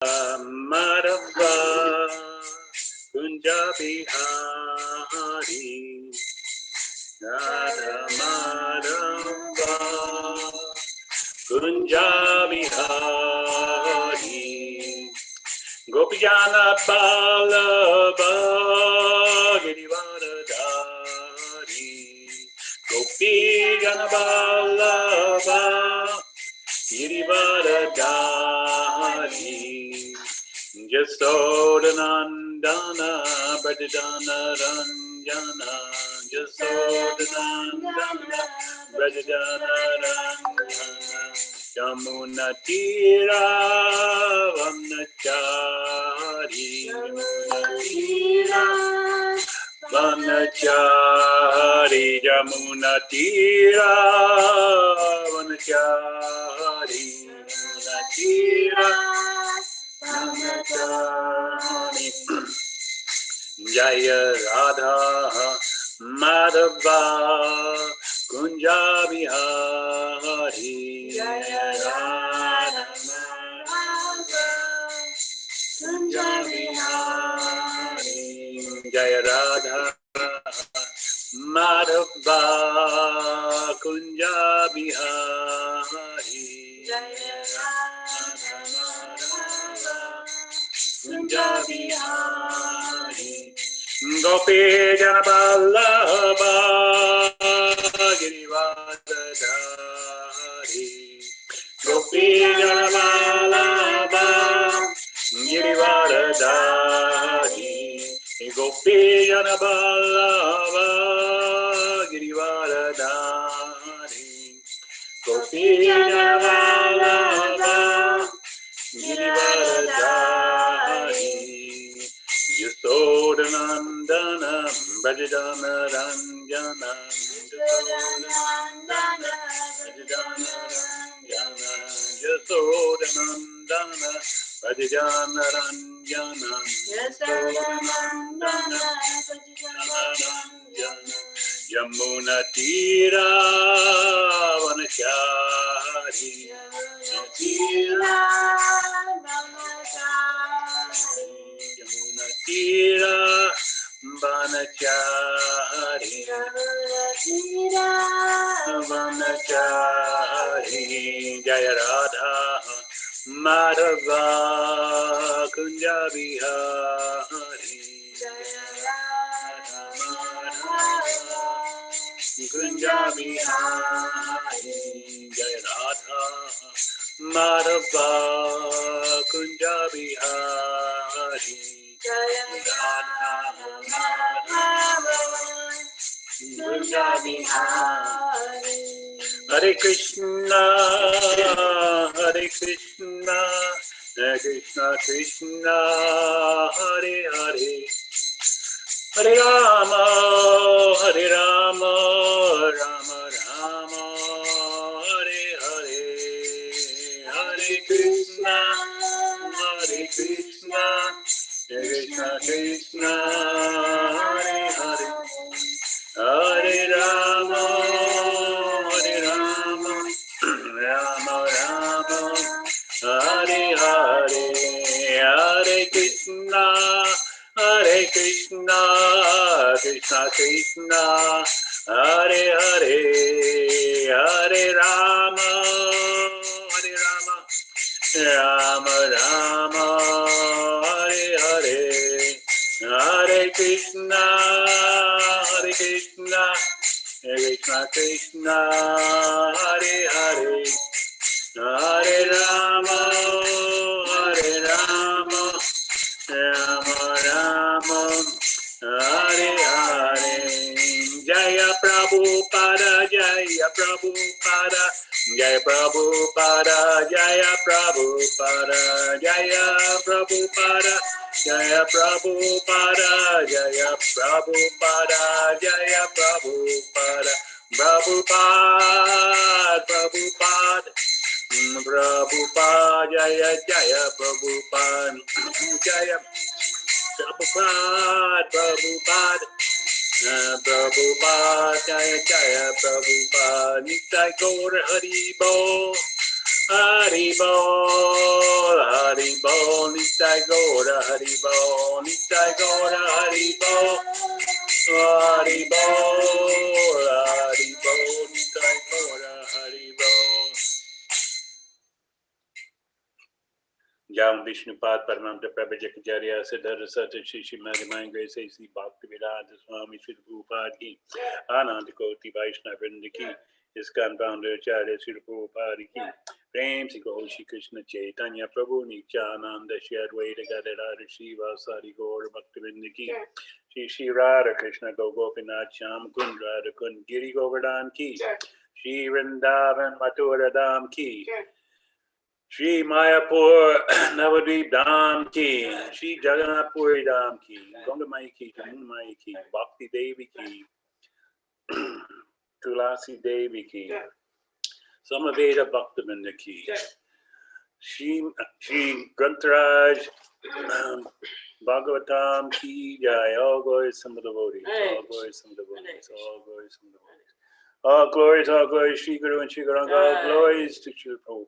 Madhava Kunja Bihari Radha Madhava Kunja Bihari Gopijana Ballabha Girivardhari Gopijana Ballabha Girivardhari Jasodanandana Brajadana Ranjana Jasodanandana Brajadana Ranjana Yamuna Tira Vanachari Vanachari Yamuna Tira Vanachari Yamuna Tira Jaya Radha Madhava Kunja Bihari Jaya Radha Madhava Kunja Bihari Jaya Radha Madhava Kunja Bihari Jaya Radha Madhava Kunja Bihari Gopi Jana Ballabha Girivardhari Gopi Jana Ballabha Girivardhari Gopi Jana Ballabha Girivardhari Gopi Jana Ballabha Girivardhari Yasodanandana Brajadana Ranjana Yasodanandana Brajadana Ranjana Yasodanandana Brajadana Ranjana Yasodanandana Brajadana Ranjana Yamuna Tira Vanachari Yamuna Tira Vanachari Yamuna Tira Vanachari Vanachari Jaya Radha Madhava Kunja Bihari Jaya Radha Madhava Kunja Bihari Jaya Radha Madhava Kunja Bihari Jaya Radha Madhava Kunja Bihari Hare Kṛṣṇa Hare Kṛṣṇa Krishna Krishna Hare Hare Hare Rama Hare Rama Rama Rama Hare Hare Hare Kṛṣṇa Hare Kṛṣṇa Krishna Krishna Hare Hare Hare Rama Hare Rama Rama Rama Hare Hare Hare Kṛṣṇa Hare Kṛṣṇa Krishna Krishna Hare Hare Hare Rama Hare Rama Rama Rama Hare Hare Hare Kṛṣṇa Hare Kṛṣṇa Krishna Krishna Hare Hare Hare Rama Hare Rama Rama Rama Hare Hare Jaya Prabhupada Jaya Prabhupada Jaya Prabhupada Jaya Prabhupada Jaya Prabhupada Jaya Prabhupada Jaya Prabhupada Jaya Prabhupada Prabhupada Prabhupada Prabhupada Jaya Jaya Prabhupada Jaya Prabhupada Prabhupada Prabhupada Jaya Jaya Prabhupada Nityaṁ Gaur Hari Bo Haribol, Haribol, Nityaṁ Gaura, Haribol, Nityaṁ Gaura, Haribol, Haribol, Haribol, Nityaṁ Gaura, Haribol. Jam Vishnupad Paramanta Prabhajakarya Siddhara Sata Śrīmad-Bhāgavatam Grace A.C. Bhaktivedanta Swami Śrī Prabhupada ki Ananta Koti Vaishnava Vrinda ki ISKCON founder Acharya Śrī Prabhupada ki Prem Se Gaur Śrī Krishna Chaitanya Prabhu Nityananda Shri Advaita Gadadhara Śrīvāsari Gaur Bhaktivinoda ki Shri Radha Krishna Gopinath Shyam Kund Radha Kund Giri Govardhan ki Shri Vrindavan Mathura Dham ki Shri Mayapur Navadvip Dham ki, Shri Jagannath Puri Dham ki, Ganga Mai ki, Jamuna Mai ki, Bhakti Devi ki, Tulasi Devi ki, Samaveda Bhaktivinoda ki, Shri Grantharaj Bhāgavatam ki Jai. All glories to the devotees, all glories to the devotees, all glories to the devotees. All glories, Shri Guru and Shri Gauranga, all glories to Shri Prabhupada.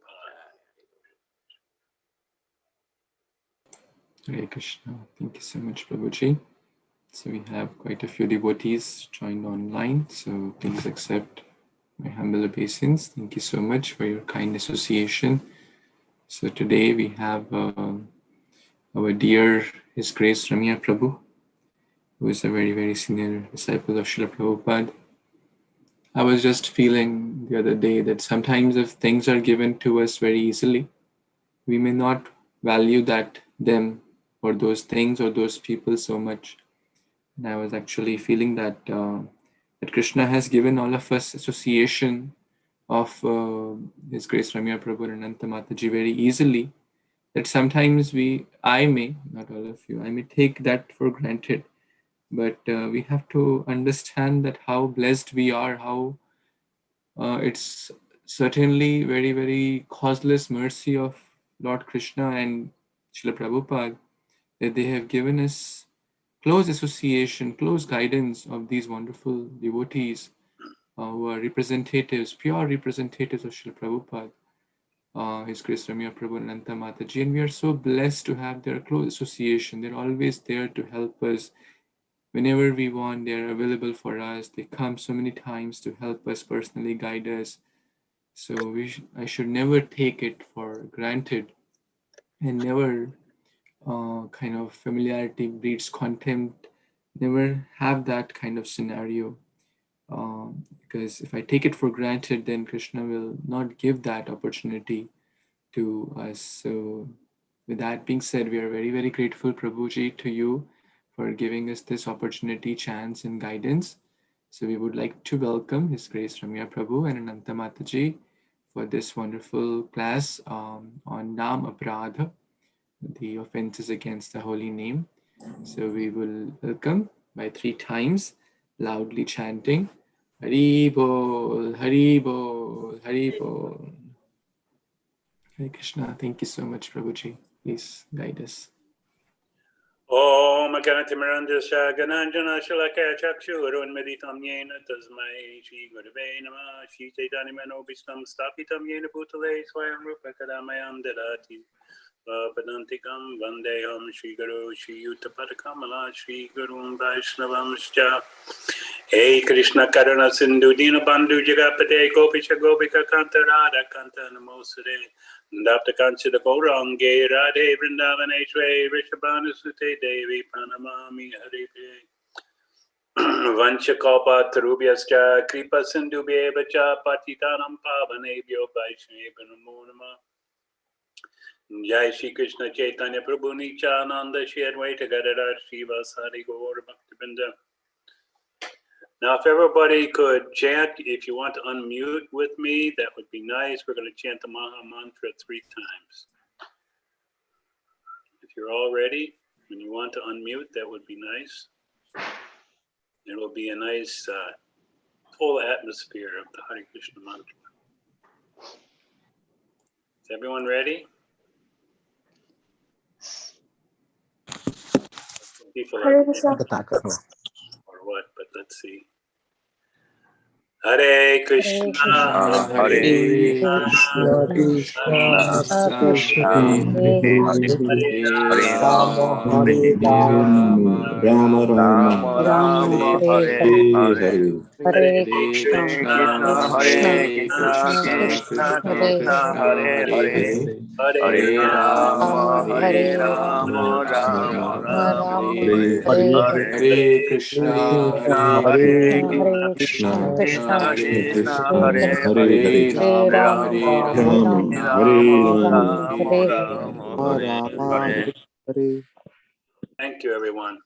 Hare Krishna. Thank you so much, Prabhuji. So we have quite a few devotees joined online, so please accept my humble obeisance. Thank you so much for your kind association. So today we have our dear His Grace Ramiya Prabhu, who is a very, very senior disciple of Srila Prabhupada. I was just feeling the other day that sometimes if things are given to us very easily, we may not value them or those things or those people so much. And I was actually feeling that that Krishna has given all of us association of His Grace Ramiya Prabhu and Ananta Mataji very easily, that sometimes I may, not all of you, I may take that for granted. But we have to understand that how blessed we are, how it's certainly very, very causeless mercy of Lord Krishna and Srila Prabhupada that they have given us close association, close guidance of these wonderful devotees who are representatives, pure representatives of Srila Prabhupada, His Grace Ramiya Prabhu and Ananta Mataji. And we are so blessed to have their close association. They're always there to help us. Whenever we want, they're available for us. They come so many times to help us, personally guide us. So I should never take it for granted and never kind of familiarity breeds contempt. Never have that kind of scenario. Because if I take it for granted, then Krishna will not give that opportunity to us. So with that being said, we are very, very grateful, Prabhuji, to you for giving us this opportunity, chance, and guidance. So we would like to welcome His Grace Ramiya Prabhu and Ananta Mataji for this wonderful class on NAAM APRAADH, the offenses against the holy name. So we will welcome by 3 times, loudly chanting, Hari Bol, Hari Bol, Hari Bol. Hare Krishna. Thank you so much, Prabhuji. Please guide us. Om Ganatimirandasya Gananjana Shalakaya Chakshurunmeditam Yena Tasmai Shri Gurave Namah Śrī Caitanya Manobhishtam Stapitam Yena Bhutale Swayam Rupa Kadamayam Dadati Padantikam Vandeham Shri Guru Shri Yuttapadakam Shri Gurun Vaishnavamscha. Hey Krishna Karuna Sindhu Dina Bandhu Jagapate Gopisha Gopika Kanta Radha Kanta Namosare Dapta Kanchita Gaurange Radhe Vrindavaneshwari Rishabhanu Sute Devi Pranamami Hare Vancha Kalpa Tarubhyascha Kripa Sindhu Bhevacha Patitanam Pavanebhyo Vaishnava Namo Namah. Jai Shri Krishna Chaitanya Prabhu Nityaṁ Shri Advaita Gadadhara Śrīvāsari Gaur Bhaktivinoda. Now, if everybody could chant, if you want to unmute with me, that would be nice. We're going to chant the Maha Mantra 3 times. If you're all ready and you want to unmute, that would be nice. It will be a nice, full atmosphere of the Hare Krishna mantra. Is everyone ready? People are or what, but let's see. Hare Krishna, Hare Krishna, Krishna, Krishna Hare Hare Hare Rama, Rama, Hare Rama, Rama Rama Rama, Rama, Hare Hare, Hare Krishna Krishna, Hare Hare Krishna, Krishna, Krishna Krishna Hare Hare Hare, Hare, Hare Hare Hare Rama, Rama, Hare Hare Rama, Rama, Rama Rama Rama, Rama, Hare Hare Hare, Hare Krishna, Krishna Hare Hare Krishna, Krishna, Krishna Hare Krishna Hare, Hare Hare, Hare Rama, Hare Rama Rama, Rama, Rama Rama Hare Rama, Hare. Hare Hare. Thank you, everyone.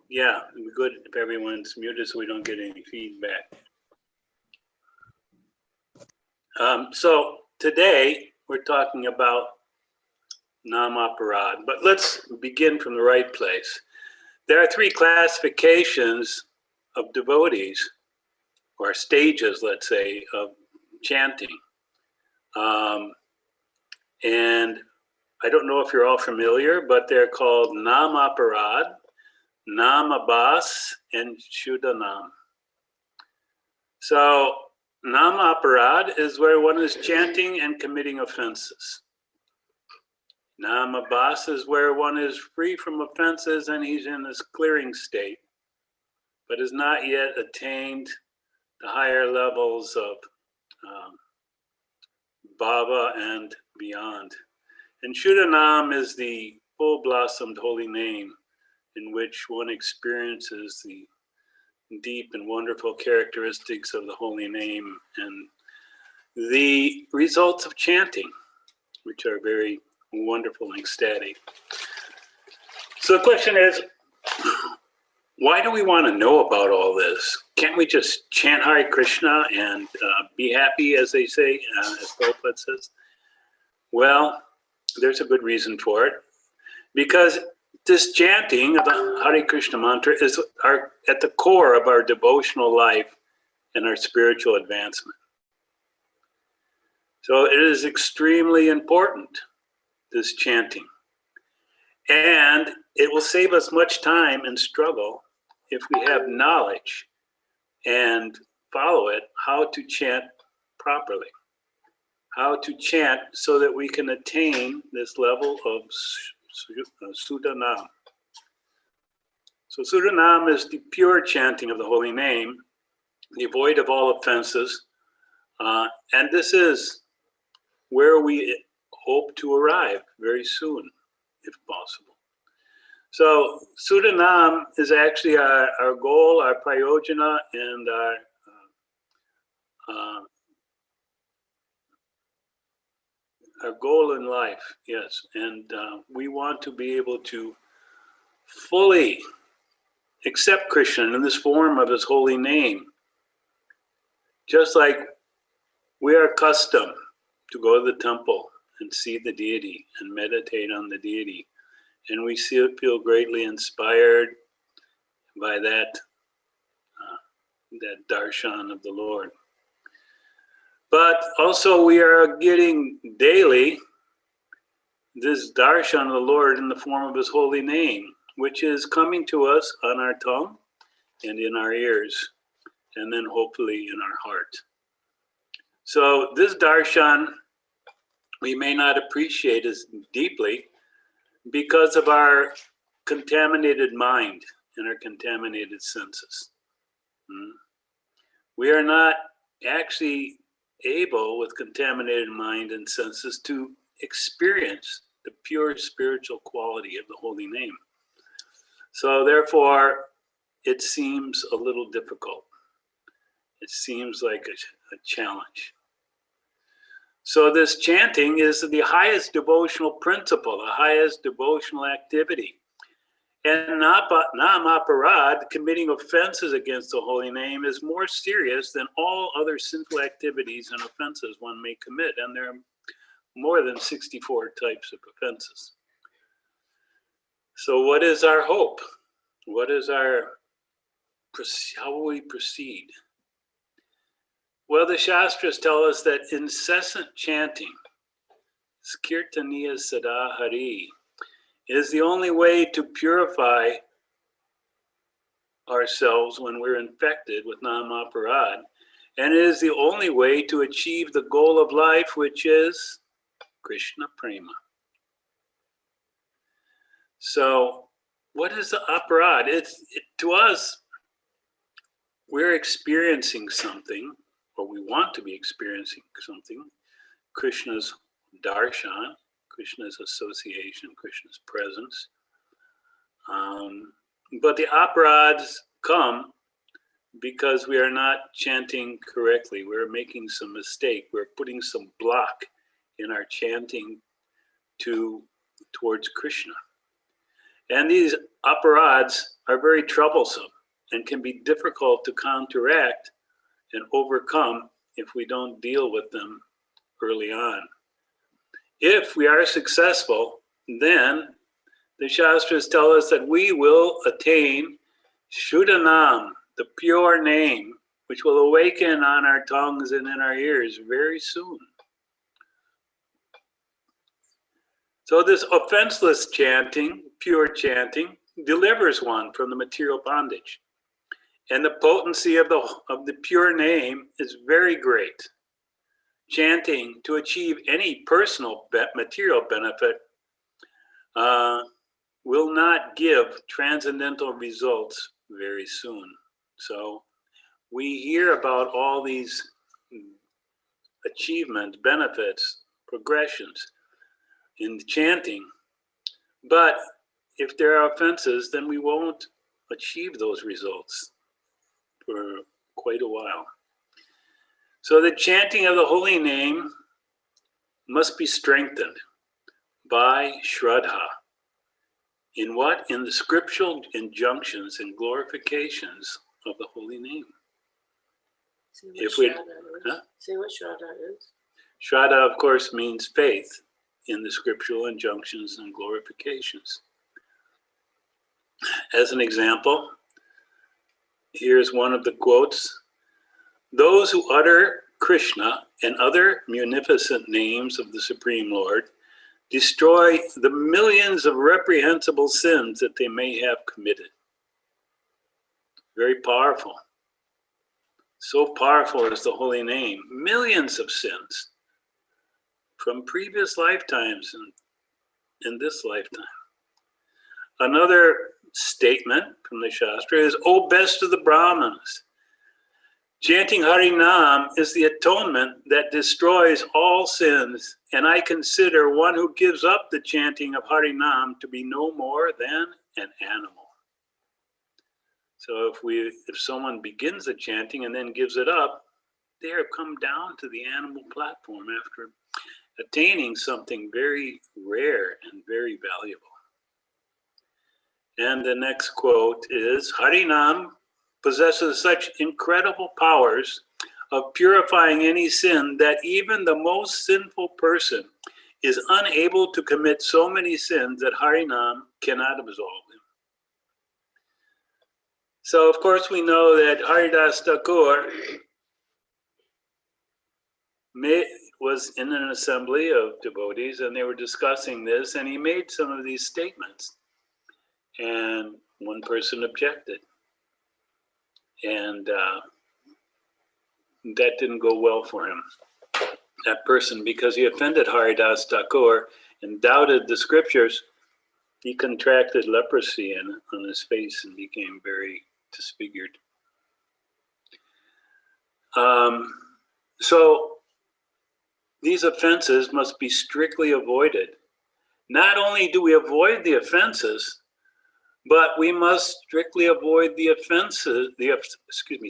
Yeah, it'd be good if everyone's muted so we don't get any feedback. So today we're talking about NAAM APRAADH, but let's begin from the right place. There are three classifications of devotees, or stages, let's say, of chanting. And I don't know if you're all familiar, but they're called NAAM APRAADH, NAAM APRAADH, and Shuddha Naam. So NAAM APRAADH is where one is chanting and committing offenses. NAAM APRAADH is where one is free from offenses and he's in this clearing state, but has not yet attained the higher levels of bhava and beyond. And Shuddha Naam is the full blossomed holy name in which one experiences the deep and wonderful characteristics of the holy name and the results of chanting, which are very wonderful and ecstatic. So the question is, why do we want to know about all this? Can't we just chant Hare Kṛṣṇa and be happy, as they say, as Prabhupada says? Well, there's a good reason for it. Because this chanting of the Hare Kṛṣṇa mantra is at the core of our devotional life and our spiritual advancement. So it is extremely important, this chanting. And it will save us much time and struggle if we have knowledge and follow it, how to chant properly, how to chant so that we can attain this level of Shuddha Naam. So Shuddha Naam is the pure chanting of the holy name, devoid of all offenses, and this is where we hope to arrive very soon, if possible. So Shuddha Naam is actually our goal, our prayojana, and our goal in life, yes. And we want to be able to fully accept Krishna in this form of his holy name. Just like we are accustomed to go to the temple and see the deity and meditate on the deity. And we feel greatly inspired by that darshan of the Lord. But also we are getting daily this darshan of the Lord in the form of his holy name, which is coming to us on our tongue and in our ears, and then hopefully in our heart. So this darshan we may not appreciate as deeply because of our contaminated mind and our contaminated senses. We are not actually able, with contaminated mind and senses, to experience the pure spiritual quality of the holy name. So therefore, it seems a little difficult. It seems like a challenge. So this chanting is the highest devotional principle, the highest devotional activity. And NAAM APRAADH, committing offenses against the holy name, is more serious than all other sinful activities and offenses one may commit. And there are more than 64 types of offenses. So what is our hope? What is how will we proceed? Well, the Shastras tell us that incessant chanting, Kirtaniya Sada Hari, is the only way to purify ourselves when we're infected with NAAM APRAADH, and it is the only way to achieve the goal of life, which is Krishna Prema. So what is the aparadh? To us, we're experiencing something, or we want to be experiencing something, Krishna's darshan, Krishna's association, Krishna's presence. But the aparadhs come because we are not chanting correctly. We're making some mistake. We're putting some block in our chanting towards Krishna. And these aparadhs are very troublesome and can be difficult to counteract and overcome if we don't deal with them early on. If we are successful, then the Shastras tell us that we will attain Shuddhanam, the pure name, which will awaken on our tongues and in our ears very soon. So this offenseless chanting, pure chanting, delivers one from the material bondage. And the potency of the pure name is very great. Chanting to achieve any personal material benefit will not give transcendental results very soon. So we hear about all these achievements, benefits, progressions in chanting, but if there are offenses, then we won't achieve those results for quite a while. So the chanting of the holy name must be strengthened by Shraddha. In what? In the scriptural injunctions and glorifications of the holy name. Say what Shraddha is. Shraddha, of course, means faith in the scriptural injunctions and glorifications. As an example, here's one of the quotes. Those who utter Krishna and other munificent names of the Supreme Lord destroy the millions of reprehensible sins that they may have committed. Very powerful. So powerful is the holy name. Millions of sins from previous lifetimes and in this lifetime. Another statement from the Shastra is, O best of the Brahmanas, chanting Harinam is the atonement that destroys all sins, and I consider one who gives up the chanting of Harinam to be no more than an animal. So if someone begins the chanting and then gives it up, they have come down to the animal platform after attaining something very rare and very valuable. And the next quote is, Harinam possesses such incredible powers of purifying any sin that even the most sinful person is unable to commit so many sins that Harinam cannot absolve him. So of course we know that Haridas Thakur was in an assembly of devotees and they were discussing this, and he made some of these statements. And one person objected. And that didn't go well for him, that person, because he offended Haridas Thakur and doubted the scriptures. He contracted leprosy on his face and became very disfigured. So these offenses must be strictly avoided. Not only do we avoid the offenses, but we must strictly avoid the offenses,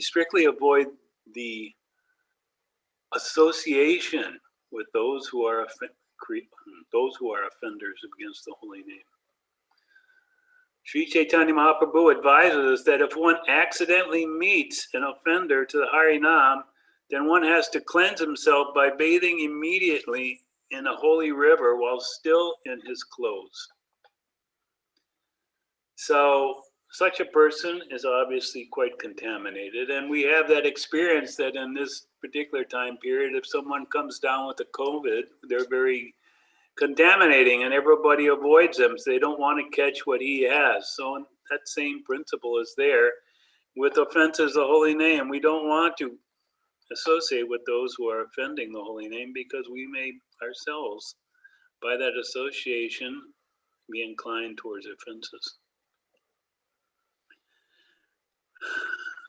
strictly avoid the association with those who are offenders against the holy name. Śrī Caitanya Mahāprabhu advises us that if one accidentally meets an offender to the Harinam, then one has to cleanse himself by bathing immediately in a holy river while still in his clothes. So such a person is obviously quite contaminated, and we have that experience that in this particular time period, if someone comes down with the COVID, they're very contaminating and everybody avoids them, so they don't want to catch what he has. So that same principle is there. with offenses the holy name. We don't want to associate with those who are offending the holy name, because we may ourselves, by that association, be inclined towards offenses.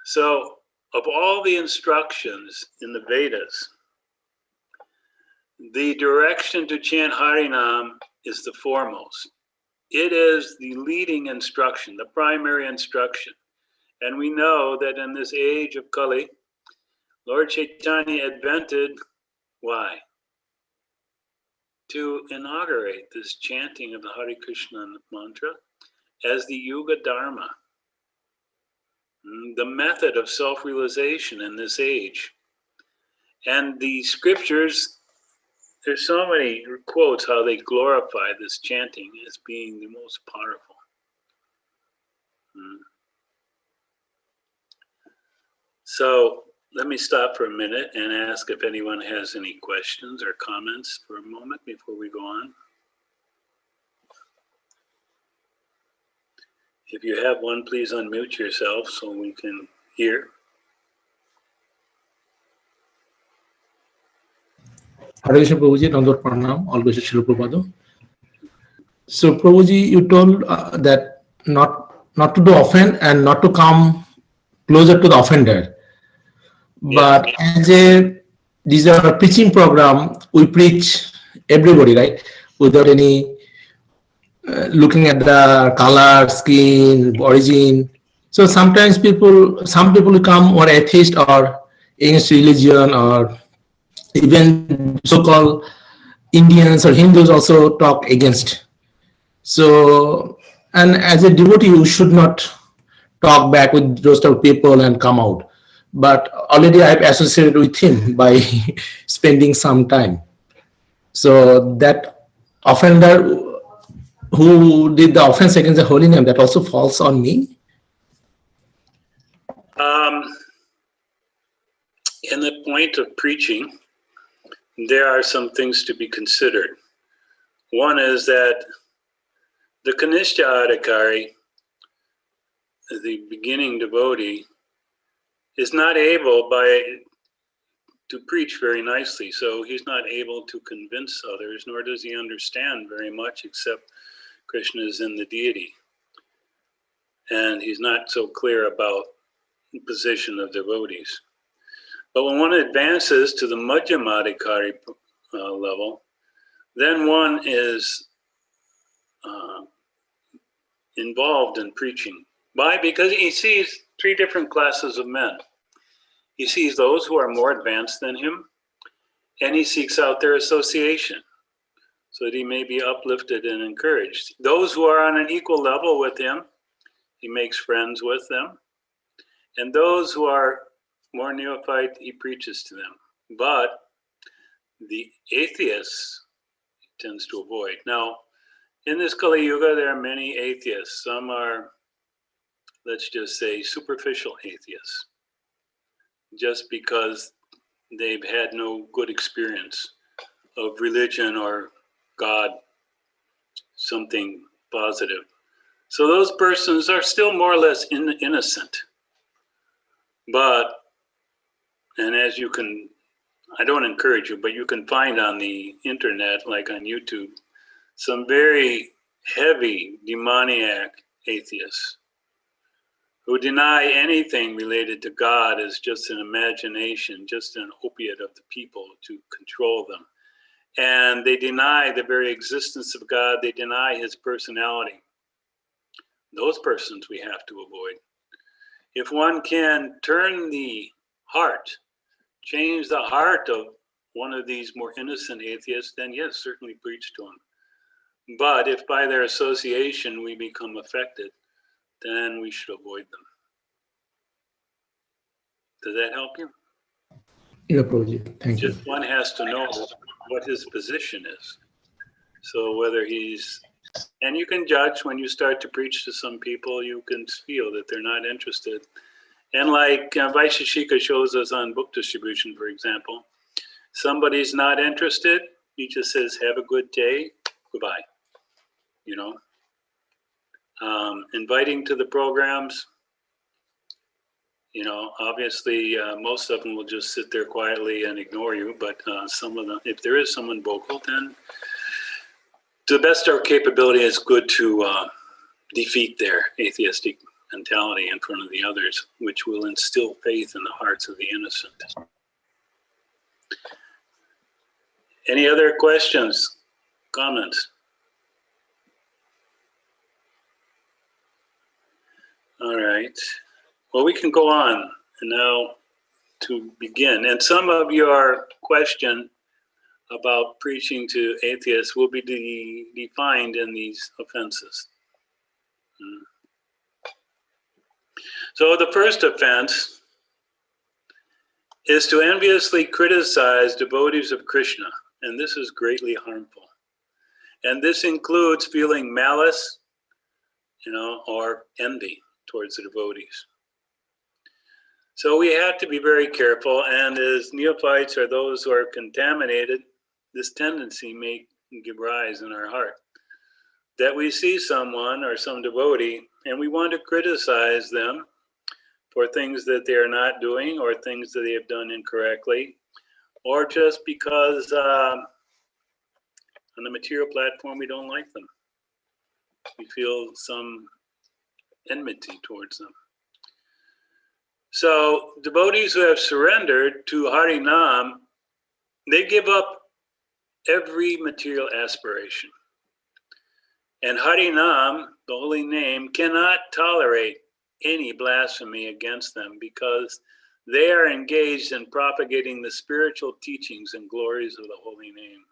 So, of all the instructions in the Vedas, the direction to chant Harinam is the foremost. It is the leading instruction, the primary instruction. And we know that in this age of Kali, Lord Chaitanya invented, why? To inaugurate this chanting of the Hare Kṛṣṇa mantra as the Yuga Dharma, the method of self-realization in this age. And the scriptures, there's so many quotes how they glorify this chanting as being the most powerful. So let me stop for a minute and ask if anyone has any questions or comments for a moment before we go on. If you have one, please unmute yourself so we can hear. Hare Kṛṣṇa Prabhuji, Nandor Pranam, all goes to Śrīla Prabhupada. So Prabhuji, you told that not to do offend and not to come closer to the offender. But as these are a preaching program, we preach everybody, right? Without any looking at the color, skin, origin. So sometimes some people come or atheist or against religion, or even so-called Indians or Hindus also talk against. So, and as a devotee, you should not talk back with those type of people and come out. But already I've associated with him by spending some time. So that offender who did the offense against the holy name, that also falls on me? In the point of preaching, there are some things to be considered. One is that the Kanishta Adhikari, the beginning devotee, is not able to preach very nicely, so he's not able to convince others, nor does he understand very much, except Krishna is in the deity. And he's not so clear about the position of devotees. But when one advances to the Madhyamadhikari level, then one is involved in preaching. Why? Because he sees three different classes of men. He sees those who are more advanced than him, and he seeks out their association so that he may be uplifted and encouraged. Those who are on an equal level with him, he makes friends with them. And those who are more neophyte, he preaches to them. But the atheists he tends to avoid. Now, in this Kali Yuga, there are many atheists. Some are, let's just say, superficial atheists, just because they've had no good experience of religion or God, something positive. So those persons are still more or less innocent. But, and as you can, I don't encourage you, but you can find on the internet, like on YouTube, some very heavy demoniac atheists who deny anything related to God as just an imagination, just an opiate of the people to control them. And they deny the very existence of God. They deny his personality. Those persons we have to avoid. If one can turn the heart, change the heart of one of these more innocent atheists, then yes, certainly preach to them. But if by their association we become affected, then we should avoid them. Does that help you? Yeah, Prabhuji. Thank you. Just one has to know what his position is. So whether he's, and you can judge when you start to preach to some people, you can feel that they're not interested. And like Vaisheshika shows us on book distribution, for example, somebody's not interested, he just says, have a good day, goodbye. You know, inviting to the programs, You know, obviously, most of them will just sit there quietly and ignore you, but some of them, if there is someone vocal, then to the best of our capability, it's good to defeat their atheistic mentality in front of the others, which will instill faith in the hearts of the innocent. Any other questions, comments? All right. Well, we can go on now to begin. And some of your question about preaching to atheists will be defined in these offenses. So the first offense is to enviously criticize devotees of Krishna, and this is greatly harmful. And this includes feeling malice, you know, or envy towards the devotees. So we have to be very careful, and as neophytes or those who are contaminated, this tendency may give rise in our heart, that we see someone or some devotee and we want to criticize them for things that they are not doing or things that they have done incorrectly, or just because on the material platform we don't like them. We feel some enmity towards them. So devotees who have surrendered to Harinam, they give up every material aspiration. And Harinam, the holy name, cannot tolerate any blasphemy against them because they are engaged in propagating the spiritual teachings and glories of the holy name.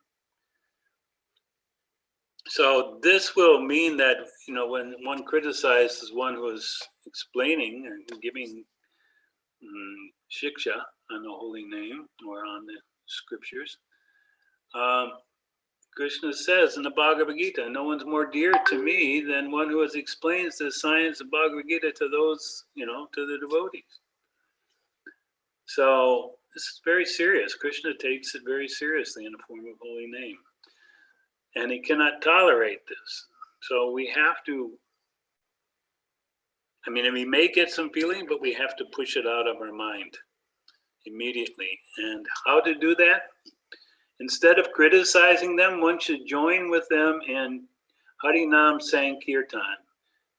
So this will mean that, you know, when one criticizes one who is explaining and giving shiksha on the holy name or on the scriptures, Krishna says in the Bhagavad Gita, no one's more dear to me than one who explains the science of Bhagavad Gita to those, you know, to the devotees. So this is very serious. Krishna takes it very seriously in the form of holy name. And he cannot tolerate this. So we have to, I mean, we may get some feeling, but we have to push it out of our mind immediately. And how to do that? Instead of criticizing them, one should join with them in Harinam Sankirtan,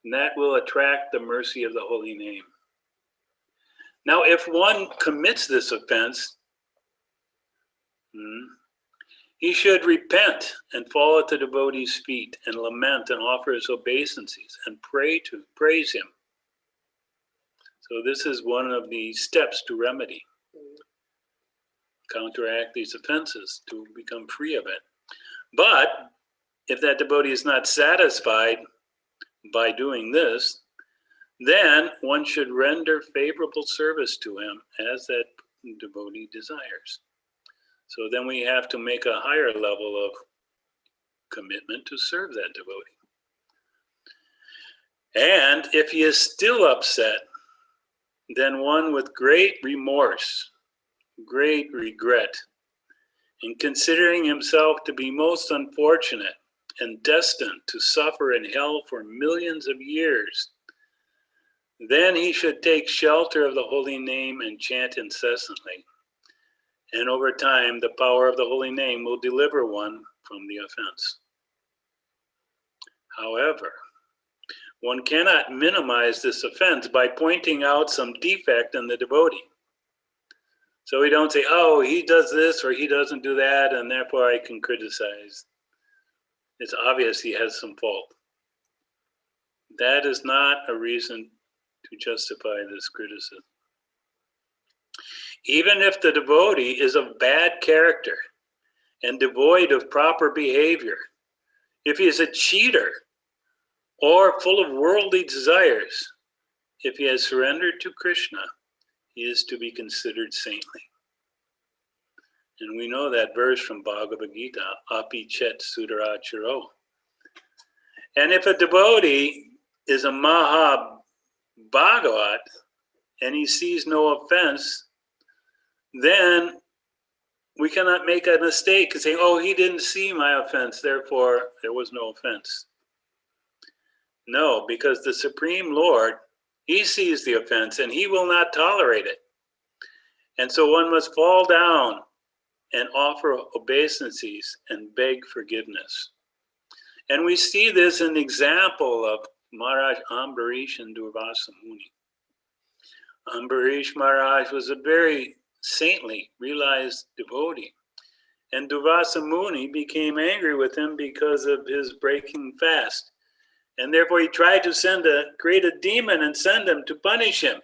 and that will attract the mercy of the holy name. Now, if one commits this offense, he should repent and fall at the devotee's feet and lament and offer his obeisances and praise him. So this is one of the steps to remedy, counteract these offenses, to become free of it. But if that devotee is not satisfied by doing this, then one should render favorable service to him as that devotee desires. So then we have to make a higher level of commitment to serve that devotee. And if he is still upset, then one with great remorse, great regret, and considering himself to be most unfortunate and destined to suffer in hell for millions of years, then he should take shelter of the holy name and chant incessantly. And over time, the power of the holy name will deliver one from the offense. However, one cannot minimize this offense by pointing out some defect in the devotee. So we don't say, oh, he does this or he doesn't do that, and therefore I can criticize. It's obvious he has some fault. That is not a reason to justify this criticism. Even if the devotee is of bad character and devoid of proper behavior, if he is a cheater or full of worldly desires, if he has surrendered to Krishna, he is to be considered saintly. And we know that verse from Bhagavad Gita, api chet sudaracharo. And if a devotee is a Mahābhāgavat and he sees no offense, then we cannot make a mistake and say, oh, he didn't see my offense, therefore there was no offense. No, because the Supreme Lord He sees the offense and he will not tolerate it. And so one must fall down and offer obeisances and beg forgiveness. And we see this in the example of Maharaj Ambarish and Durvasa Muni. Ambarish Maharaj was a very saintly, realized devotee. And Durvasa Muni became angry with him because of his breaking fast. And therefore he tried to create a demon and send him to punish him.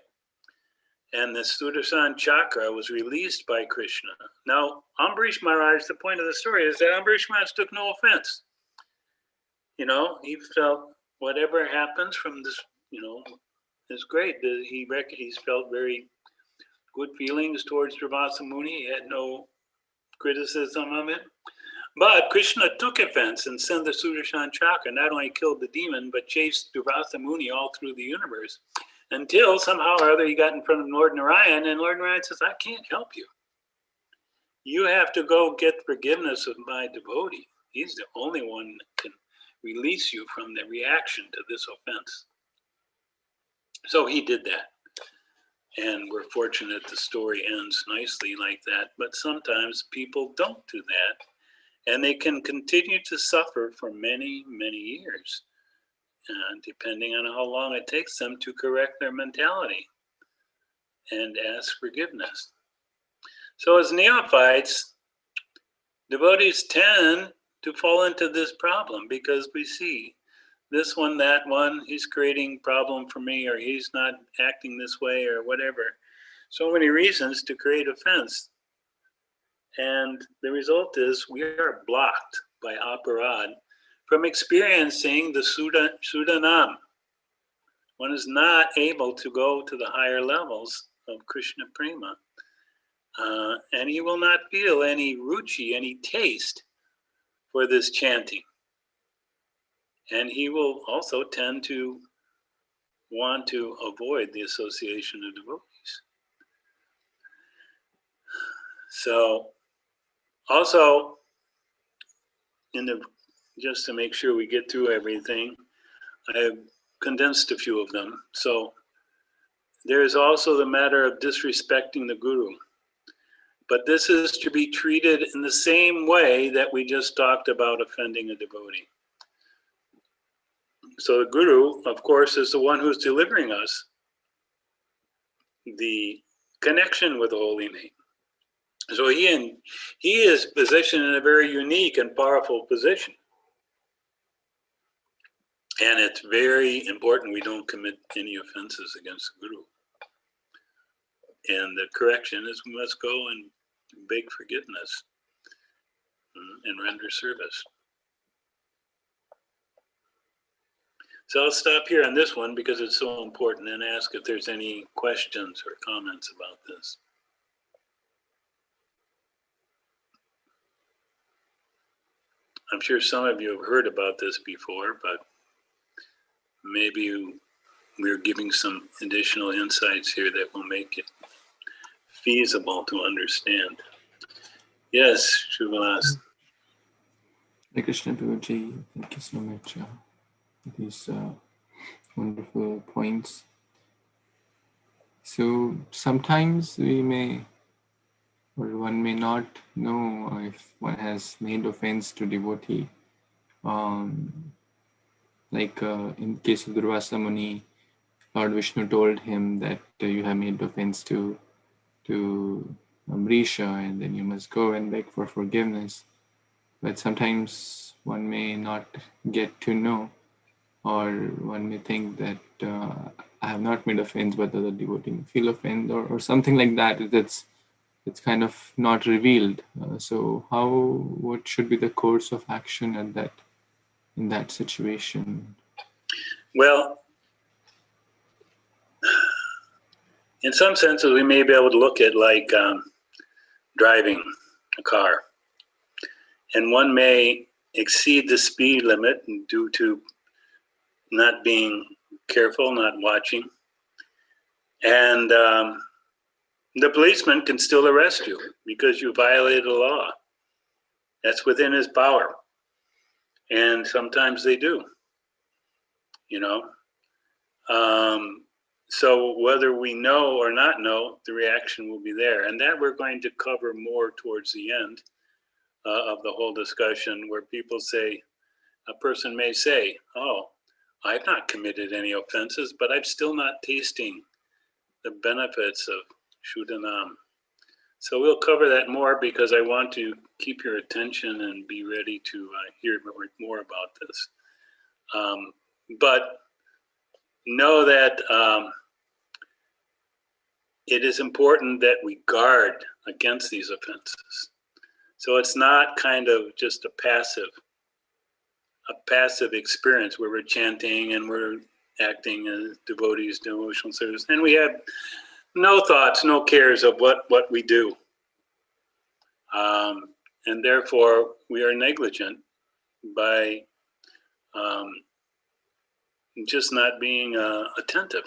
And the Sudarshan Chakra was released by Krishna. Now, Ambarish Maharaj, the point of the story is that Ambarish Maharaj took no offense. You know, he felt whatever happens from this, you know, is great. He's felt very good feelings towards Durvasa Muni. He had no criticism of it. But Krishna took offense and sent the Sudarshan Chakra, not only killed the demon, but chased Durvasa Muni all through the universe, until somehow or other he got in front of Lord Narayan, and Lord Narayan says, I can't help you. You have to go get forgiveness of my devotee. He's the only one that can release you from the reaction to this offense. So he did that. And we're fortunate the story ends nicely like that. But sometimes people don't do that. And they can continue to suffer for many, many years, depending on how long it takes them to correct their mentality and ask forgiveness. So as neophytes, devotees tend to fall into this problem because we see this one, that one, he's creating problem for me, or he's not acting this way, or whatever. So many reasons to create offense. And the result is we are blocked by aparadh from experiencing the Sudanam. One is not able to go to the higher levels of Krishna Prema. And he will not feel any ruchi, any taste for this chanting. And he will also tend to want to avoid the association of devotees. So, also, just to make sure we get through everything, I have condensed a few of them. So, there is also the matter of disrespecting the guru. But this is to be treated in the same way that we just talked about offending a devotee. So the guru, of course, is the one who's delivering us the connection with the holy name. So he is positioned in a very unique and powerful position. And it's very important we don't commit any offenses against the guru. And the correction is we must go and beg forgiveness and render service. So I'll stop here on this one because it's so important and ask if there's any questions or comments about this. I'm sure some of you have heard about this before, but maybe we're giving some additional insights here that will make it feasible to understand. Yes, Shubhalas. Hare Kṛṣṇa Prabhuji, thank you so much for these wonderful points. So sometimes we may, or one may not know if one has made offense to devotee. Like in case of Durvasa Muni, Lord Vishnu told him that you have made offense to Amrisha, and then you must go and beg for forgiveness. But sometimes one may not get to know, or one may think that I have not made offense, but the other devotee may feel offended, or something like that. It's kind of not revealed. So what should be the course of action in that situation? Well, in some senses, we may be able to look at like driving a car. And one may exceed the speed limit due to not being careful, not watching. And the policeman can still arrest you because you violated the law. That's within his power. And sometimes they do, you know. So whether we know or not know, the reaction will be there. And that we're going to cover more towards the end of the whole discussion, where people say, a person may say, oh, I've not committed any offenses, but I'm still not tasting the benefits of Shuddhanam. So we'll cover that more, because I want to keep your attention and be ready to hear more about this. But know that it is important that we guard against these offenses. So it's not kind of just a passive experience where we're chanting and we're acting as devotees, devotional service, and we have no thoughts, no cares of what we do. And therefore, we are negligent by just not being attentive.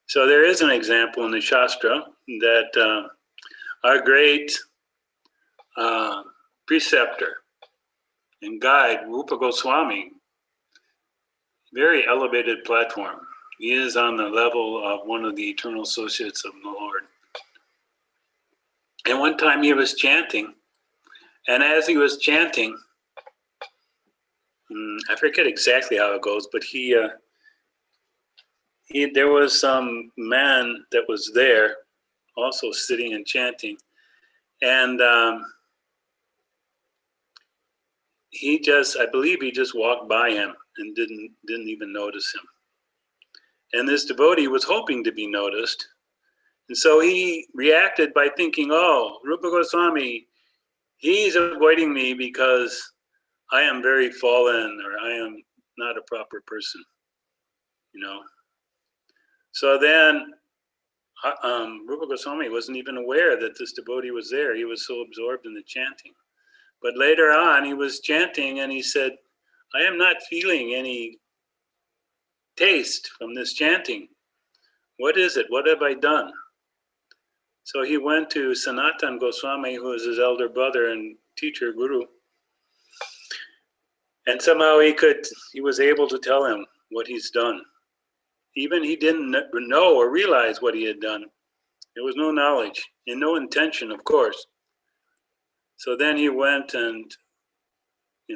So there is an example in the Shastra that our great preceptor and guide, Rupa Goswami, very elevated platform. He is on the level of one of the eternal associates of the Lord. And one time he was chanting, and as he was chanting, I forget exactly how it goes, but there was some man that was there also sitting and chanting, and I believe he just walked by him and didn't even notice him. And this devotee was hoping to be noticed, and so he reacted by thinking, oh, Rupa Goswami, he's avoiding me because I am very fallen, or I am not a proper person, you know. So then Rupa Goswami wasn't even aware that this devotee was there. He was so absorbed in the chanting. But later on, he was chanting and he said, I am not feeling any taste from this chanting. What is it? What have I done? So he went to Sanatan Goswami, who is his elder brother and teacher, guru. And somehow he was able to tell him what he's done. Even he didn't know or realize what he had done. There was no knowledge and no intention, of course. So then he went and,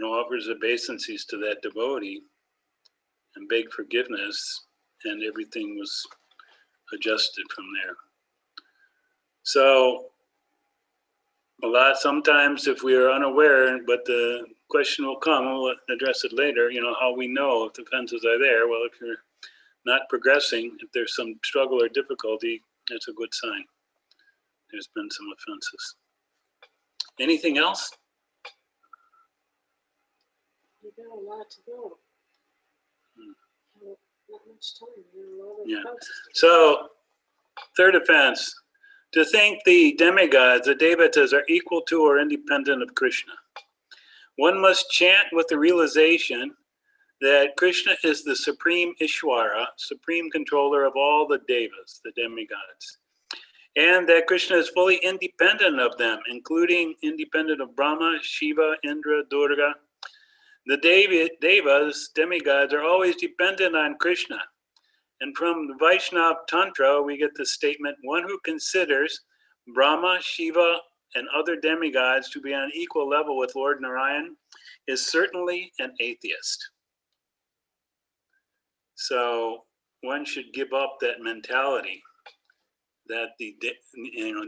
offers obeisances to that devotee and begged forgiveness, and everything was adjusted from there. So sometimes if we are unaware, but the question will come, we'll address it later, how we know if the offenses are there. Well, if you're not progressing, if there's some struggle or difficulty, that's a good sign. There's been some offenses. Anything else? You got a lot to go. Not much time. You know, Yeah. So, third offense, to think the demigods, the devatas, are equal to or independent of Krishna. One must chant with the realization that Krishna is the supreme Ishwara, supreme controller of all the devas, the demigods, and that Krishna is fully independent of them, including independent of Brahma, Shiva, Indra, Durga. The devas, demigods, are always dependent on Krishna. And from the Vaishnava Tantra, we get the statement, one who considers Brahma, Shiva, and other demigods to be on equal level with Lord Narayan is certainly an atheist. So one should give up that mentality that the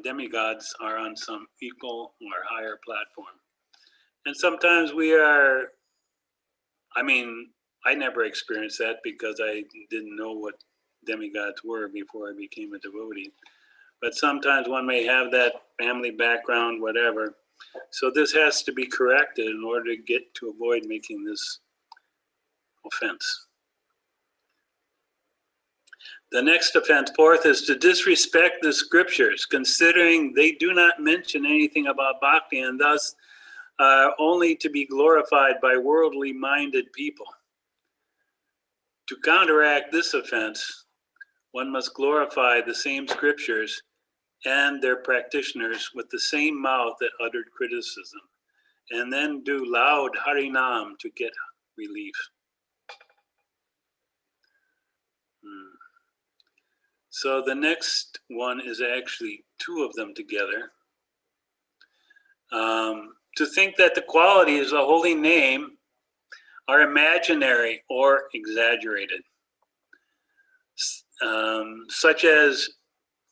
demigods are on some equal or higher platform. And sometimes I never experienced that because I didn't know what demigods were before I became a devotee. But sometimes one may have that family background, whatever. So this has to be corrected in order to avoid making this offense. The next offense, fourth, is to disrespect the scriptures, considering they do not mention anything about bhakti and thus only to be glorified by worldly minded people. To counteract this offense, one must glorify the same scriptures and their practitioners with the same mouth that uttered criticism, and then do loud Harinam to get relief. So the next one is actually two of them together. To think that the qualities of the holy name are imaginary or exaggerated. Such as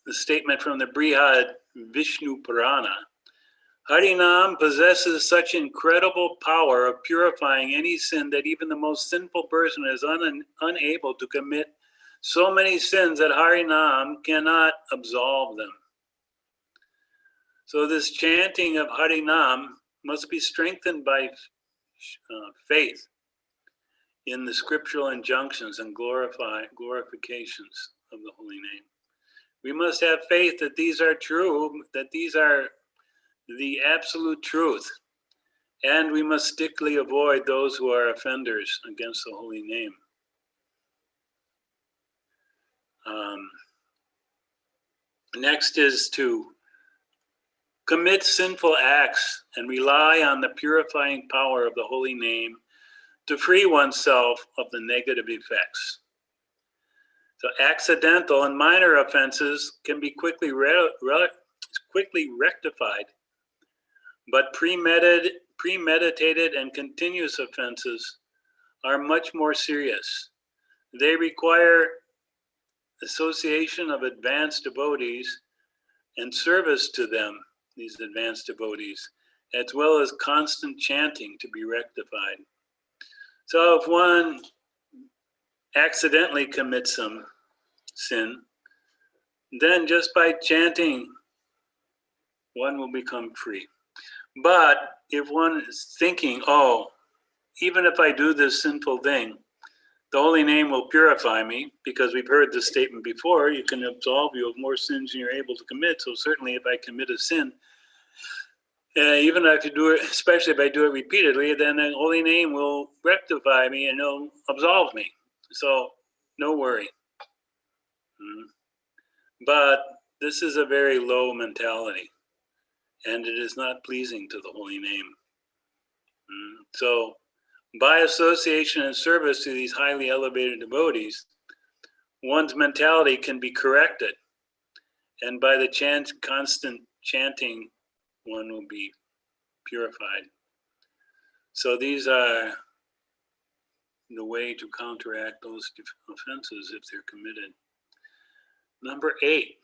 the statement from the Brihad Vishnu Purana. Harinam possesses such incredible power of purifying any sin that even the most sinful person is unable to commit so many sins that Harinam cannot absolve them. So this chanting of Harinam must be strengthened by faith in the scriptural injunctions and glorifications of the holy name. We must have faith that these are true, that these are the absolute truth, and we must strictly avoid those who are offenders against the holy name. Next is to commit sinful acts and rely on the purifying power of the holy name to free oneself of the negative effects. So accidental and minor offenses can be quickly rectified, but premeditated and continuous offenses are much more serious. They require association of advanced devotees and service to them, these advanced devotees, as well as constant chanting to be rectified. So if one accidentally commits some sin, then just by chanting, one will become free. But if one is thinking, oh, even if I do this sinful thing, the holy name will purify me, because we've heard this statement before, you can absolve you of more sins than you're able to commit. So certainly if I commit a sin, even if I do it, especially if I do it repeatedly, then the holy name will rectify me and it'll absolve me. So no worry. But this is a very low mentality, and it is not pleasing to the holy name. So by association and service to these highly elevated devotees, one's mentality can be corrected, and by the constant chanting, one will be purified. So these are the way to counteract those offenses if they're committed. Number 8,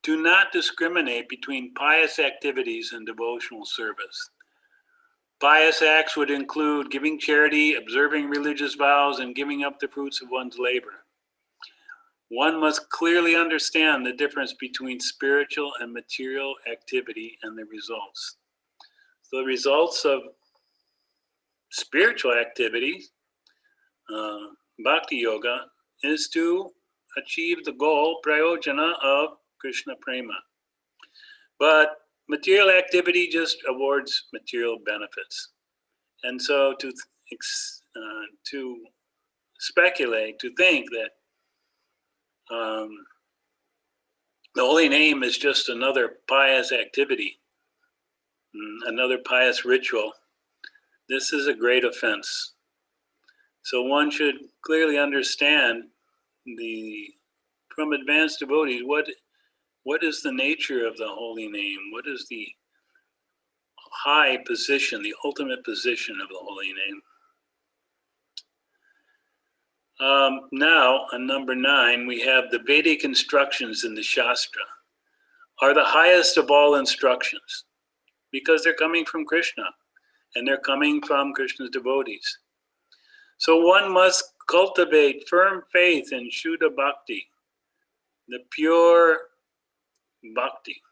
do not discriminate between pious activities and devotional service. Pious acts would include giving charity, observing religious vows, and giving up the fruits of one's labor. One must clearly understand the difference between spiritual and material activity and the results. So the results of spiritual activities, bhakti yoga, is to achieve the goal, prayojana, of Krishna prema. But material activity just awards material benefits. And so to speculate, to think that the holy name is just another pious activity, another pious ritual, this is a great offense. So one should clearly understand from advanced devotees, what is the nature of the holy name? What is the high position, the ultimate position of the holy name? Now, on number 9, we have the Vedic instructions in the Shastra are the highest of all instructions, because they're coming from Krishna, and they're coming from Krishna's devotees. So one must cultivate firm faith in Shuddha Bhakti, the pure Bhakti.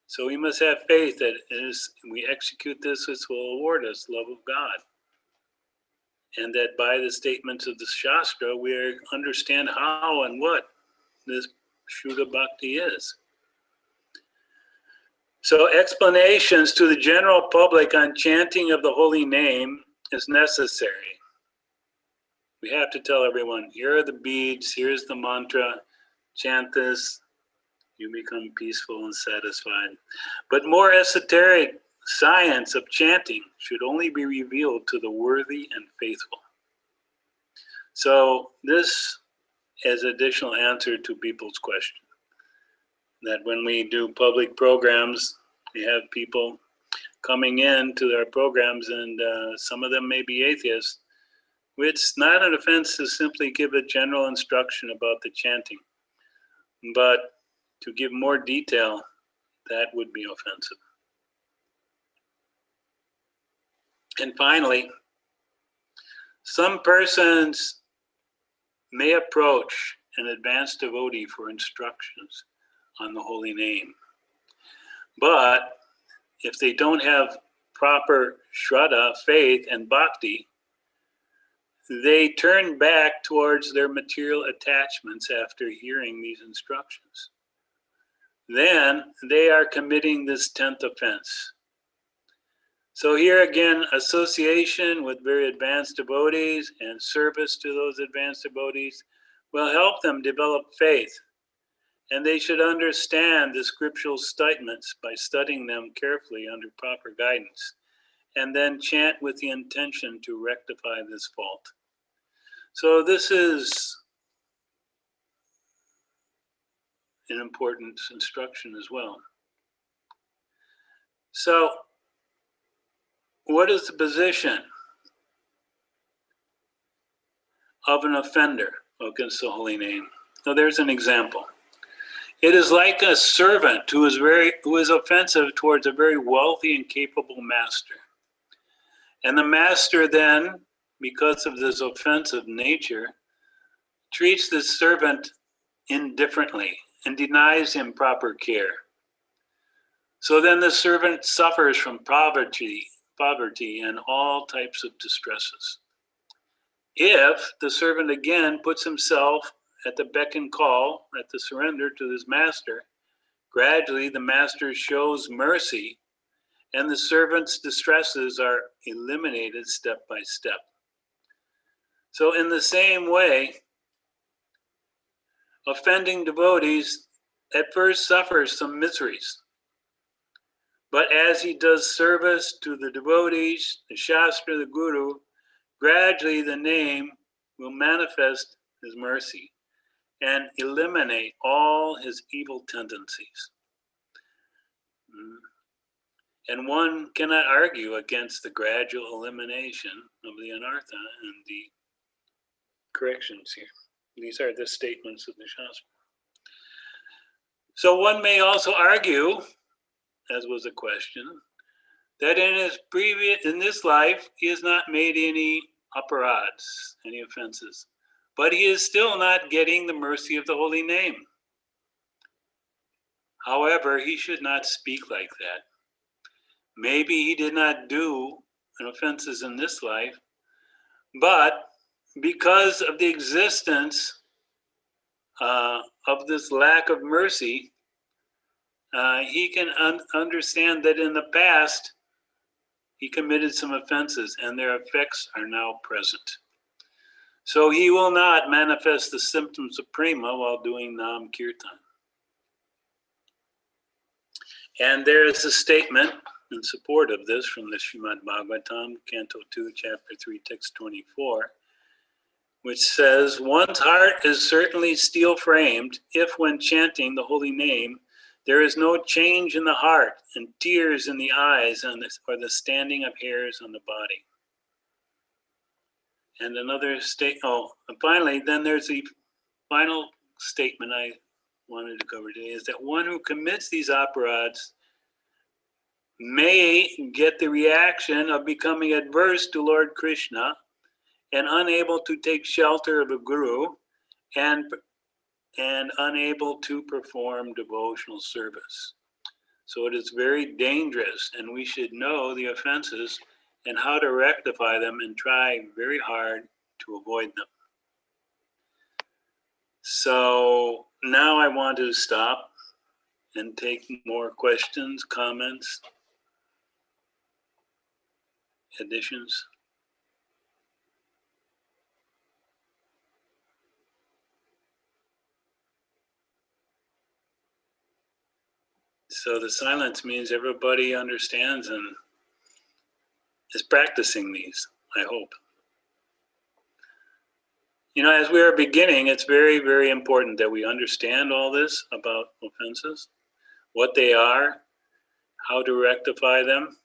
So we must have faith that as we execute this, this will award us love of God. And that by the statements of the Shastra, we understand how and what this Shuddha Bhakti is. So explanations to the general public on chanting of the holy name is necessary. We have to tell everyone, here are the beads, here's the mantra, chant this, you become peaceful and satisfied. But more esoteric science of chanting should only be revealed to the worthy and faithful. So this as additional answer to people's question. That when we do public programs, we have people coming in to our programs, and some of them may be atheists. It's not an offense to simply give a general instruction about the chanting, but to give more detail, that would be offensive. And finally, some persons may approach an advanced devotee for instructions on the holy name. But if they don't have proper shraddha, faith, and bhakti, they turn back towards their material attachments after hearing these instructions. Then they are committing this 10th offense. So here again, association with very advanced devotees and service to those advanced devotees will help them develop faith. And they should understand the scriptural statements by studying them carefully under proper guidance, and then chant with the intention to rectify this fault. So this is an important instruction as well. So, what is the position of an offender against the holy name? Now, there's an example. It is like a servant who is offensive towards a very wealthy and capable master. And the master then, because of this offensive nature, treats the servant indifferently and denies him proper care. So then the servant suffers from poverty and all types of distresses. If the servant again puts himself at the beck and call, at the surrender to his master, gradually the master shows mercy and the servant's distresses are eliminated step by step. So in the same way, offending devotees at first suffers some miseries. But as he does service to the devotees, the Shastra, the Guru, gradually the name will manifest his mercy and eliminate all his evil tendencies. And one cannot argue against the gradual elimination of the anartha and the corrections here. These are the statements of the Shastra. So one may also argue, as was a question, that in this life he has not made any aparads, any offenses, but he is still not getting the mercy of the holy name. However, he should not speak like that. Maybe he did not do offenses in this life, but because of the existence of this lack of mercy, he can understand that in the past he committed some offenses and their effects are now present. So he will not manifest the symptoms of prema while doing Nam Kirtan. And there is a statement in support of this from the Śrīmad-Bhāgavatam, Canto 2, Chapter 3, Text 24, which says, one's heart is certainly steel-framed if when chanting the holy name, there is no change in the heart and tears in the eyes or the standing of hairs on the body. And another and finally, then there's the final statement I wanted to cover today, is that one who commits these aparads may get the reaction of becoming adverse to Lord Krishna and unable to take shelter of a guru and unable to perform devotional service. So it is very dangerous, and we should know the offenses and how to rectify them and try very hard to avoid them. So now I want to stop and take more questions, comments, additions. So the silence means everybody understands and is practicing these, I hope. you know, as we are beginning, it's very, very important that we understand all this about offenses, what they are, how to rectify them,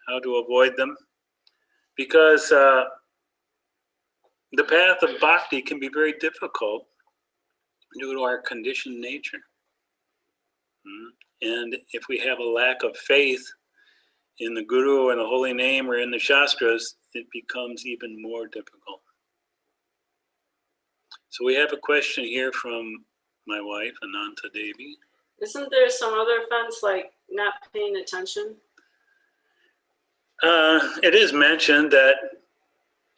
how to avoid them, because the path of bhakti can be very difficult due to our conditioned nature. And if we have a lack of faith in the Guru and the holy name or in the Shastras, it becomes even more difficult. So we have a question here from my wife, Ananta Devi. Isn't there some other offense like not paying attention? It is mentioned that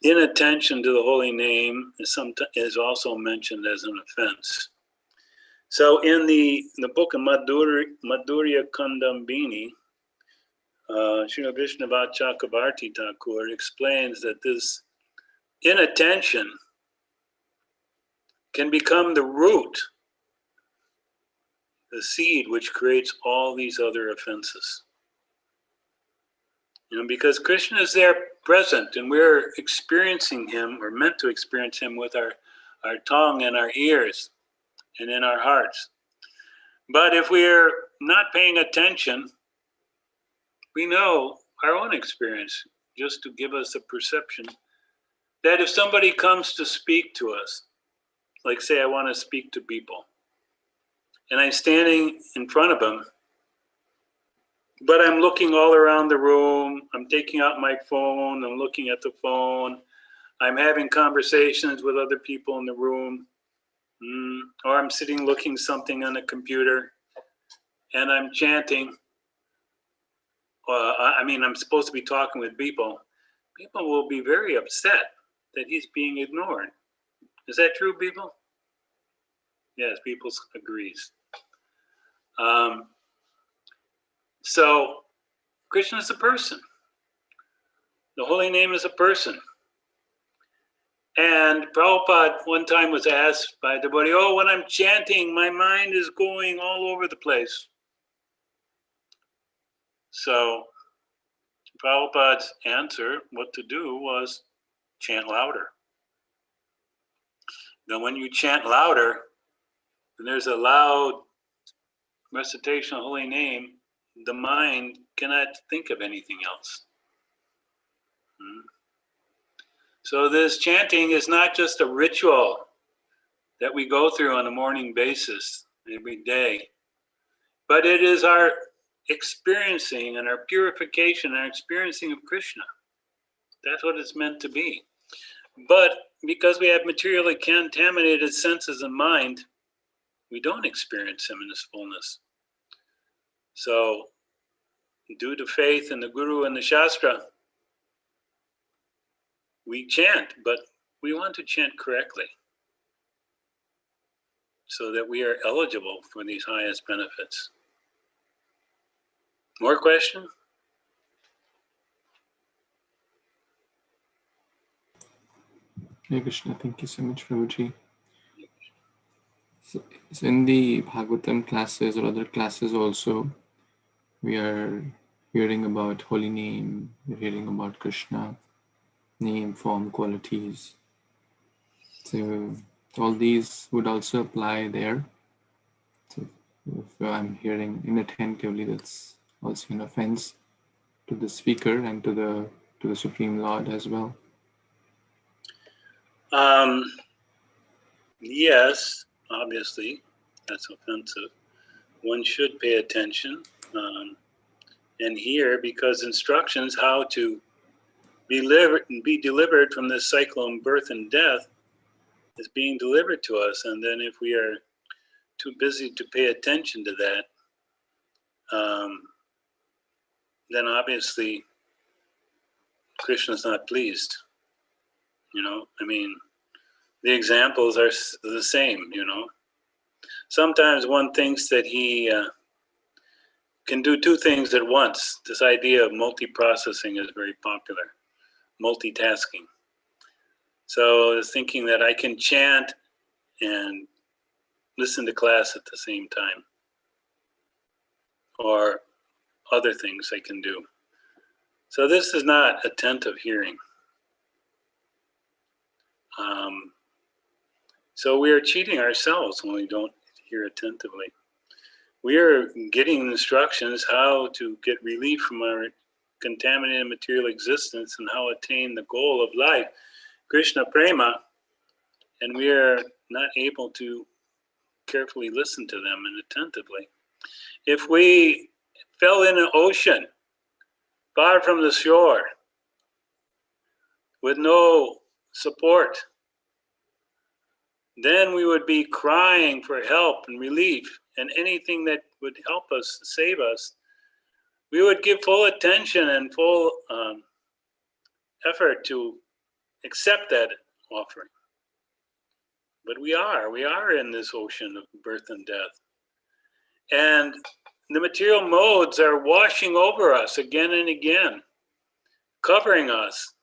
inattention to the holy name is also mentioned as an offense. So in the book of Madhurya Kandambini, Srila Vishnavat Chakravarti Thakur explains that this inattention can become the root, the seed which creates all these other offenses. You know, because Krishna is there present and we're experiencing him, or meant to experience him with our tongue and our ears and in our hearts. But if we're not paying attention, we know our own experience, just to give us a perception, that if somebody comes to speak to us, like say I want to speak to people, and I'm standing in front of them, but I'm looking all around the room, I'm taking out my phone, I'm looking at the phone, I'm having conversations with other people in the room, or I'm sitting looking something on the computer, and I'm chanting. I'm supposed to be talking with people. People will be very upset that he's being ignored. Is that true, people? Yes, people agrees. So Krishna is a person. The holy name is a person. And Prabhupada one time was asked by a devotee, when I'm chanting, my mind is going all over the place. So Prabhupada's answer, what to do, was chant louder. Now when you chant louder, and there's a loud recitation of holy name, the mind cannot think of anything else. So this chanting is not just a ritual that we go through on a morning basis every day, but it is our experiencing and our purification and our experiencing of Krishna. That's what it's meant to be. But because we have materially contaminated senses and mind, we don't experience him in his fullness. So due to faith in the Guru and the Shastra, we chant, but we want to chant correctly so that we are eligible for these highest benefits. More questions? Hare Krishna, thank you so much, Prabhuji. So in the Bhagavatam classes or other classes also, we are hearing about holy name, we're hearing about Krishna, name, form, qualities. So all these would also apply there. So if I'm hearing inattentively, that's also an offense to the speaker and to the Supreme Lord as well. Yes, obviously, that's offensive. One should pay attention and hear, because instructions how to be delivered from this cycle of birth and death is being delivered to us. And then if we are too busy to pay attention to that, then obviously Krishna's not pleased. You know, I mean, the examples are the same, you know. Sometimes one thinks that he can do two things at once. This idea of multiprocessing is very popular, multitasking. So thinking that I can chant and listen to class at the same time, or other things I can do. So this is not attentive hearing. So we are cheating ourselves when we don't hear attentively. We are getting instructions how to get relief from our contaminated material existence and how to attain the goal of life, Krishna Prema, and we are not able to carefully listen to them and attentively. If we fell in an ocean far from the shore with no support, then we would be crying for help and relief, and anything that would help us, save us, we would give full attention and full effort to accept that offering. But we are in this ocean of birth and death. And the material modes are washing over us again and again, covering us,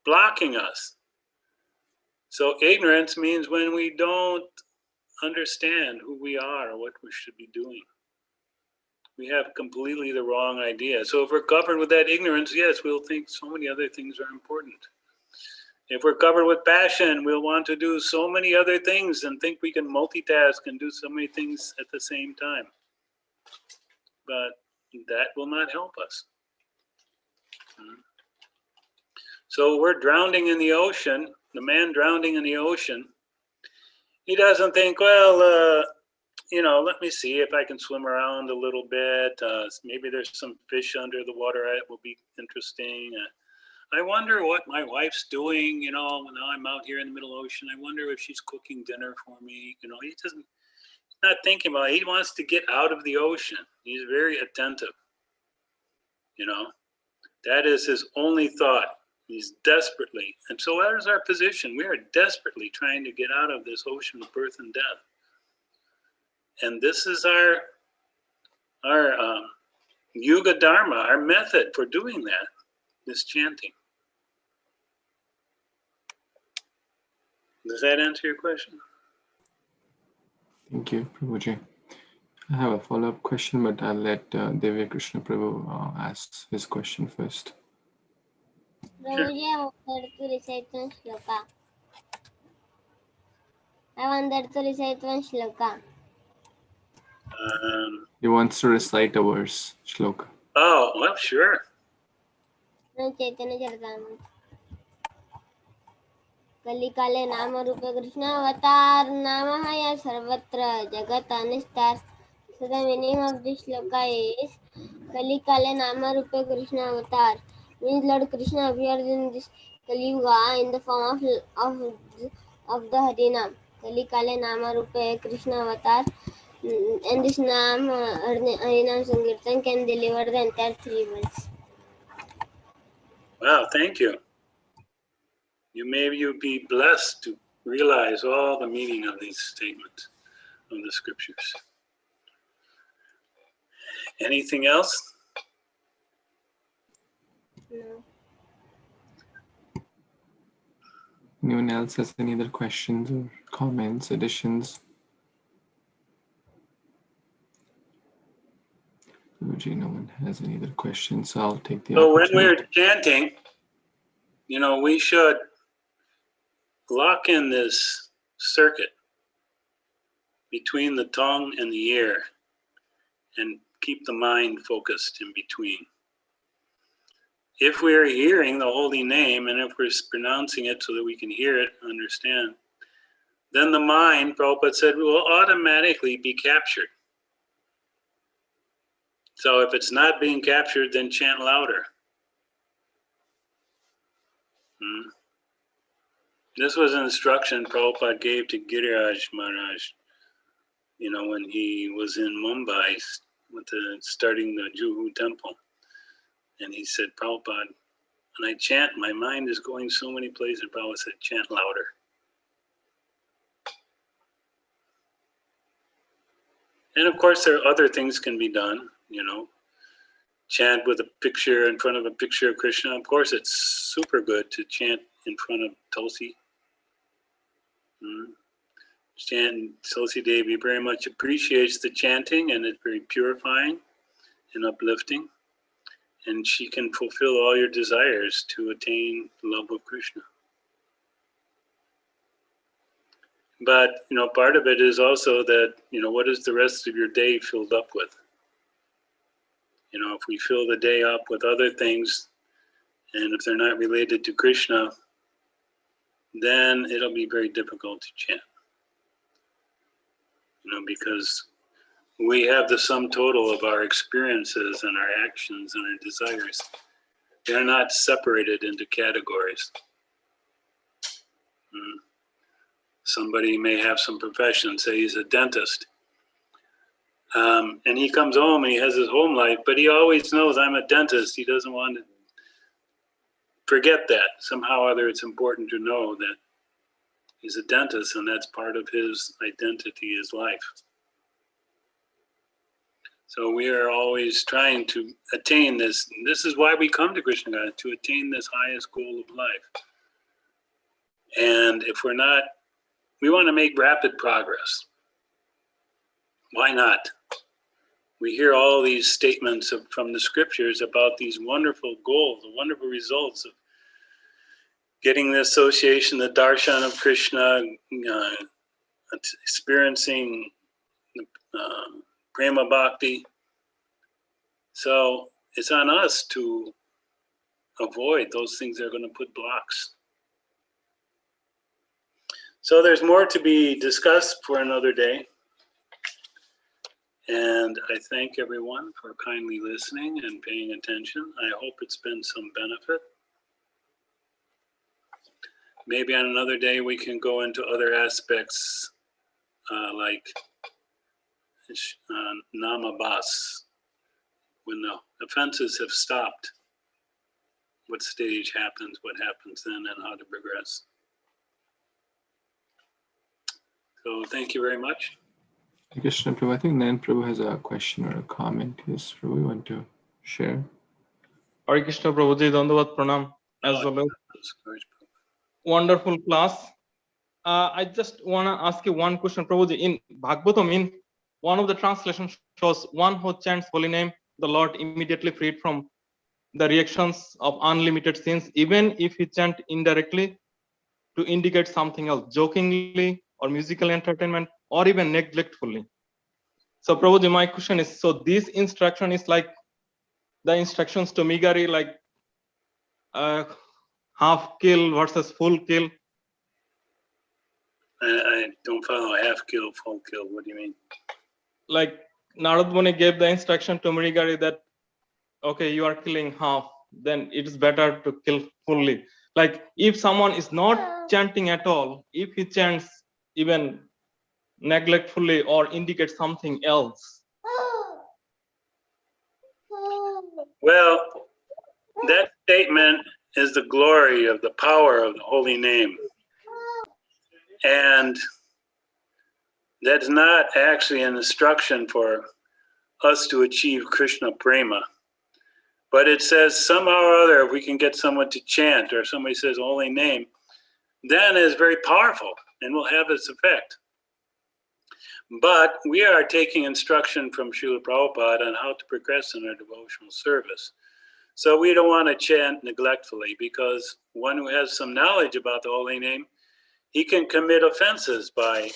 blocking us. So ignorance means when we don't understand who we are or what we should be doing. We have completely the wrong idea. So if we're covered with that ignorance, yes, we'll think so many other things are important. If we're covered with passion, we'll want to do so many other things and think we can multitask and do so many things at the same time. But that will not help us. So we're drowning in the ocean. The man drowning in the ocean, he doesn't think, well, let me see if I can swim around a little bit. Maybe there's some fish under the water. It will be interesting. I wonder what my wife's doing. Now I'm out here in the middle ocean. I wonder if she's cooking dinner for me. He's not thinking about it. He wants to get out of the ocean. He's very attentive. That is his only thought. He's desperately, and so that is our position. We are desperately trying to get out of this ocean of birth and death. And this is our Yuga Dharma, our method for doing that, this chanting. Does that answer your question? Thank you, Prabhuji. I have a follow-up question, but I'll let Divya Krishna Prabhu ask his question first. Prabhuji, I wanted to recite one shloka. He wants to recite a verse, shloka. Oh, well, sure. Śrī Caitanya-caritāmṛta. कलिकाले नाम रूपे कृष्ण अवतार नाम है सर्वत्र जगत अनिष्टार. So the meaning of this shloka is Kalikale Nama Rupa Krishna Avatar means Lord Krishna appeared in this Kali Yuga in the form of the Harinam. Kalikale Nama Rupa Krishna Avatar, and this Nam Harinam Sankirtan can deliver the entire 3 months. Wow, thank you. You'll be blessed to realize all the meaning of these statements of the scriptures. Anything else? No. Anyone else has any other questions or comments, additions? Prabhuji, no one has any other questions, so I'll take the So when opportunity. we're chanting, we should lock in this circuit between the tongue and the ear and keep the mind focused in between. If we're hearing the holy name and if we're pronouncing it so that we can hear it, understand, then the mind, Prabhupada said, will automatically be captured. So if it's not being captured, then chant louder. This was an instruction Prabhupada gave to Giriraj Maharaj, when he was in Mumbai starting the Juhu temple. And he said, Prabhupada, when I chant, my mind is going so many places. Prabhupada said, chant louder. And of course, there are other things can be done, chant with a picture in front of a picture of Krishna. Of course, it's super good to chant in front of Tulsi. Chant, Tulsi Devi very much appreciates the chanting, and it's very purifying and uplifting. And she can fulfill all your desires to attain the love of Krishna. But, part of it is also that, what is the rest of your day filled up with? If we fill the day up with other things, and if they're not related to Krishna, then it'll be very difficult to chant. Because we have the sum total of our experiences and our actions and our desires. They're not separated into categories. Somebody may have some profession, say he's a dentist. And he comes home and he has his home life, but he always knows I'm a dentist. He doesn't want to forget that. Somehow or other it's important to know that he's a dentist and that's part of his identity, his life. So we are always trying to attain this. This is why we come to Krishna God, to attain this highest goal of life. And if we're not, we want to make rapid progress. Why not? We hear all these statements from the scriptures about these wonderful goals, the wonderful results of getting the association, the darshan of Krishna, experiencing prema bhakti. So it's on us to avoid those things that are going to put blocks. So there's more to be discussed for another day. And I thank everyone for kindly listening and paying attention. I hope it's been some benefit. Maybe on another day we can go into other aspects like NAAM APRAADH. When the offenses have stopped, what stage happens, what happens then, and how to progress. So thank you very much. Hare Kṛṣṇa, Prabhu. I think Nityaṁ Prabhu has a question or a comment. Yes, Prabhu, you want to share? Hare Kṛṣṇa, Prabhuji, Dandavad Pranam as well. Wonderful class. I just want to ask you one question, Prabhuji. In Bhagavatam, in one of the translations shows one who chants holy name, the Lord immediately freed from the reactions of unlimited sins, even if he chant indirectly to indicate something else, jokingly or musical entertainment, or even neglectfully. So Prabhuji, my question is, so this instruction is like the instructions to Migari, like half kill versus full kill? I don't follow half kill, full kill. What do you mean? Like Narad Muni gave the instruction to Mrigari that, okay, you are killing half, then it is better to kill fully. Like if someone is not chanting at all, if he chants even neglectfully or indicates something else. Well, that statement is the glory of the power of the holy name. And that's not actually an instruction for us to achieve Krishna prema. But it says somehow or other, if we can get someone to chant or somebody says holy name, then it's very powerful and will have its effect. But we are taking instruction from Srila Prabhupada on how to progress in our devotional service. So we don't want to chant neglectfully, because one who has some knowledge about the holy name, he can commit offenses by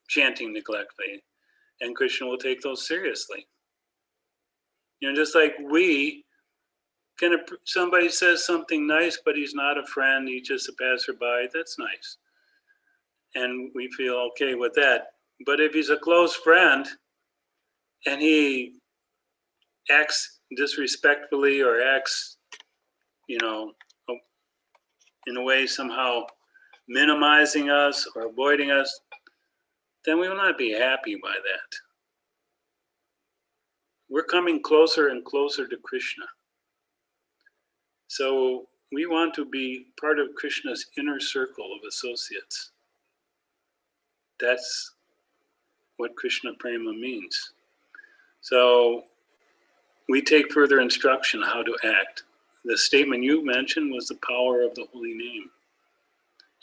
chanting neglectfully, and Krishna will take those seriously. Just like somebody says something nice, but he's not a friend, he's just a passerby, that's nice. And we feel okay with that. But if he's a close friend and he acts disrespectfully or acts, in a way somehow minimizing us or avoiding us, then we will not be happy by that. We're coming closer and closer to Krishna. So we want to be part of Krishna's inner circle of associates. That's what Krishna prema means. So we take further instruction how to act. The statement you mentioned was the power of the holy name.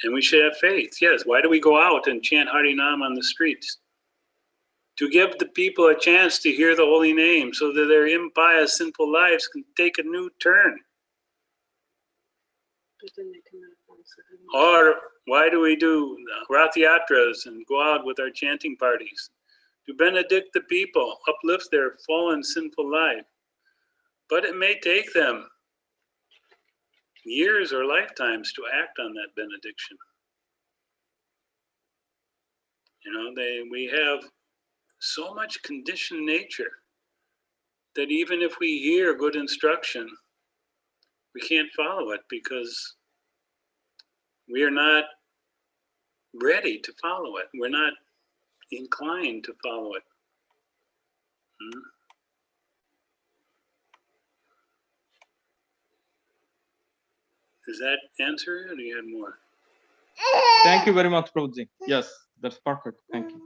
And we should have faith. Yes, why do we go out and chant Harinam on the streets? To give the people a chance to hear the holy name so that their impious, sinful lives can take a new turn. Or Why do we do Rath Yatras and go out with our chanting parties? To benedict the people, uplift their fallen sinful life. But it may take them years or lifetimes to act on that benediction. You know, we have so much conditioned nature that even if we hear good instruction, we can't follow it because we are not ready to follow it. We're not inclined to follow it. Does that answer it, or do you have more? Thank you very much, Prabhuji. Yes, that's perfect. Thank you.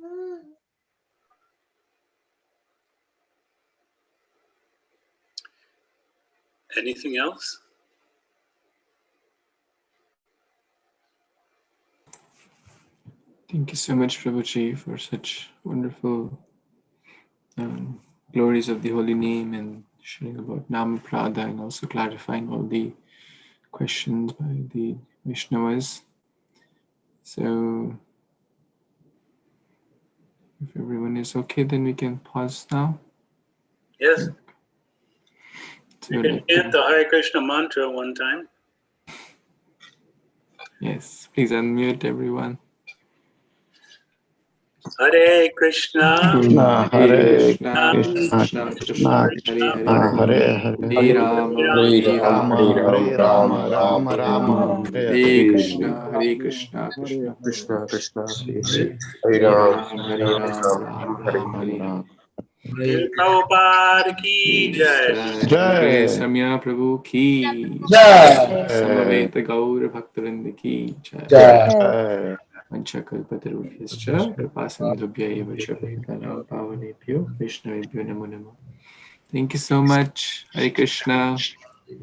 Anything else? Thank you so much, Prabhuji, for such wonderful glories of the holy name and sharing about NAAM APRAADH and also clarifying all the questions by the Vaishnavas. So, if everyone is okay, then we can pause now. Yes. So You can chant the Hare Kṛṣṇa mantra one time. Yes, please unmute everyone. Hare Kṛṣṇa, Hare Krishna, Krishna, Hare Hare, Hare Hare Rama, Hare Rama, Rama, Rama Rama, Hare Krishna, Krishna, Krishna Krishna, Hare Hare Ram, Rama, Rama, Hare Hare. Prabhupada ki jai. Jai. Ramiya Prabhu ki Jai. Samaveta Gaur Bhaktavinda ki jai. Jai. Vanchakalpatarubhyascha kripasindhubhya eva cha patitaram pavanebhyo Vaishnavebhyo namo namo. Thank you so much. Hare Krishna.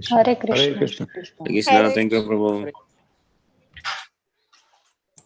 Hare Hare Krishna. Krishna. Krishna, thank you, Prabhu.